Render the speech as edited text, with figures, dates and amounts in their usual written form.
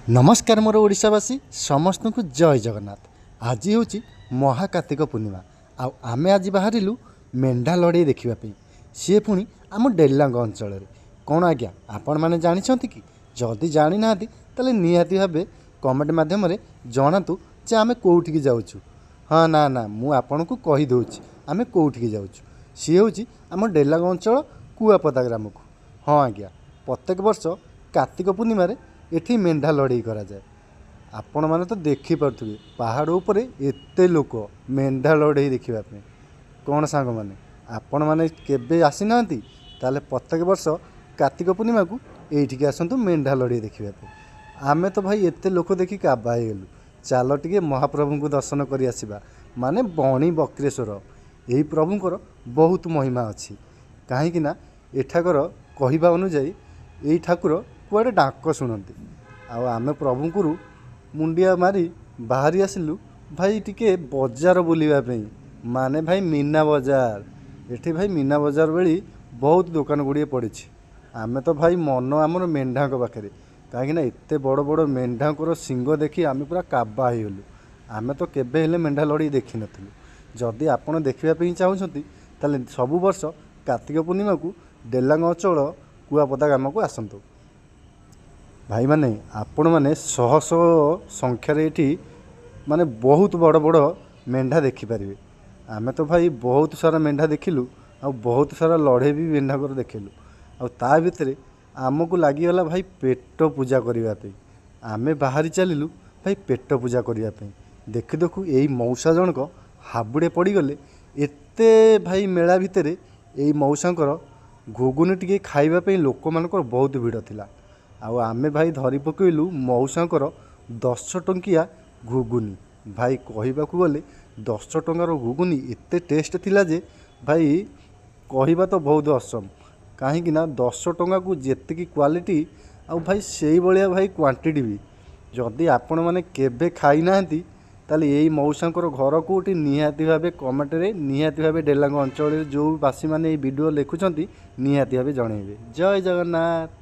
नमस्कार मोर ओडिशावासी समस्त को जय जगन्नाथ। आज हूँ महाकार्तिक पूर्णिमा आमे आज बाहरिलु मेंढा लड़े देखापी सी पुणी आम डेलांग अंचल कौन आज्ञा आपण मैंने जानते कि जदि जानी ना ताले निहाती भाव कमेंट मध्यम जनातु जे आमे कौटिकी जाऊँ। हाँ ना ना मु आपन को कहीदे आमे कौटिकी जाऊँ। सी हूँ आम डेलांग अंचल कुआपदा ग्राम को। हाँ आज्ञा प्रत्येक वर्ष कार्तिक पूर्णिमा एठी मेंढा लड़ाई करा जाए। आपण माने तो देखी पार्थुबे पहाड़ उपरे एते लोक मेंढा लड़ाई देखिबा पे। कौन सांग माने आपण माने केबे आसी नांती ताले प्रत्येक वर्ष कार्तिक पूर्णिमा को एठिके आसंतु मेंढा लड़ाई देखिबा पे। आमे तो भाई एते लोक देखि काबा हे गेलु। चालो टिके महाप्रभु को दर्शन करि आसीबा। माने बणी बक्रेश्वर एही प्रभुंकर बहुत महिमा अछि। काहे कि ना एठाकर कहिबा अनुसार एही ठाकुर कुआडे डाक शुणती आमे प्रभुंकुरु मुंडिया मारी बाहरी आसिलु भाई टिके बजार बुलापी। माने भाई मीना बजार एठी भाई मीना बजार बेली बहुत दुकान गुड़िए पड़ी। आमे तो भाई मन आमर मेंढा पाखे कहीं एते बड़ बड़ मेंढाकर सिंग देखी आमे पूरा काबा हो गलु। आमे तो केबे हेले मेंढा लड़ाई देखी नथिलु। जदि आपण देखिबा चाहूँगी ताले सबु वर्ष कार्तिक पूर्णिमा को डेलांग अंचल कुआपदा ग्राम को आसतु। भाई माने आपण माने शह शह संख्यार एठी माने बहुत बड़ बड़ मेंढा देखिपारे। आमे तो भाई बहुत सारा मेंढा देखिलु आ बहुत सारा लड़े भी मेंढा कर देखिलु। आ ता भितरे आमको लागिगला भाई पेट पूजा करने। आमे बाहरी चलिलु भाई पेट पूजा करने। देखु देखु यही मौसा जनक हाबुड़े पड़गले एते भाई मेला भितर यही मौसांकर घुगुनी टिके खाइबापी लोक मानकर बहुत भिड़ थिला। आमे भाई धरी पकईलु मौसांकर 10 टंकिया घुगुनी। भाई कहवाक गले 10 टंकार घुगुनी एते टेस्ट थिला जे भाई कहवा तो बहुत असम। कहीं 10 टंका को जेतिकी क्वालिटी आ भाई से भाया भाई क्वांटिटी भी जदि आपण मैंने केबे खाई नांती ताले यही मौसांकर घर कोटी निहाती भावे कमेंट रे निहाती भावे डेलांग अंचल जो बासी माने वीडियो लिखुचंती निहाती भावे जणेबे। जय जगन्नाथ।